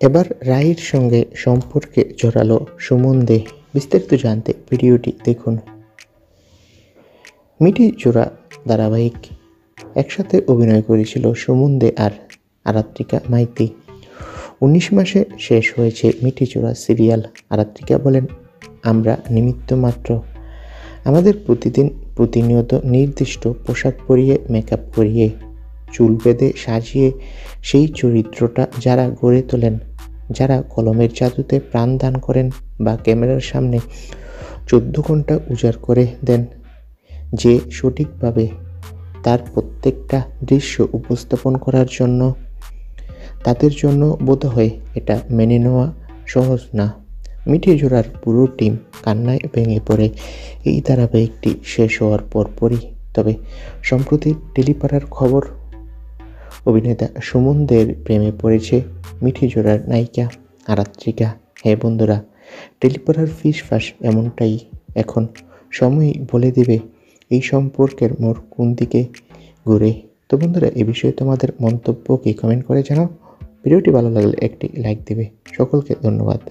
এবার রাহির সঙ্গে সম্পর্কে জড়ালো সুমন দে। বিস্তারিত জানতে ভিডিওটি দেখুন। মিঠি জোড়া ধারাবাহিক একসাথে অভিনয় করেছিল সুমন দে আর আরাত্রিকা মাইতি। 19 মাসে শেষ হয়েছে মিঠি জোড়া সিরিয়াল। আরাত্রিকা বলেন, আমরা নিমিত্ত মাত্র। আমাদের প্রতিনিয়ত নির্দিষ্ট পোশাক পরিয়ে, মেকআপ করিয়ে, চুল বেঁধে সাজিয়ে সেই চরিত্রটা যারা গড়ে তোলেন, যারা কলমের জাদুতে প্রাণ দান করেন বা ক্যামেরার সামনে 14 ঘন্টা উজাড় করে দেন, যে সঠিকভাবে তার প্রত্যেকটা দৃশ্য উপস্থাপন করার জন্য, তাদের জন্য বোধহয় এটা মেনে নেওয়া সহজ না। মিঠি জোড়ার পুরো টিম কান্নায় ভেঙে পড়ে এই ধারাবাহিকটি শেষ হওয়ার পরপরই। তবে সম্প্রতি টেলিপাড়ার খবর, অভিনেতা সুমন দের প্রেমে পড়েছে মিঠি জোড়ার নায়িকা আরাত্রিকা। হ্যাঁ বন্ধুরা, টেলিপাড়ার ফিসফাস এমনটাই। এখন সময়ই বলে দেবে এই সম্পর্কের মোড় কোন দিকে ঘুরে। তো বন্ধুরা, এ বিষয়ে তোমাদের মন্তব্য কি কমেন্ট করে জানাও। ভিডিওটি ভালো লাগলে একটি লাইক দেবে। সকলকে ধন্যবাদ।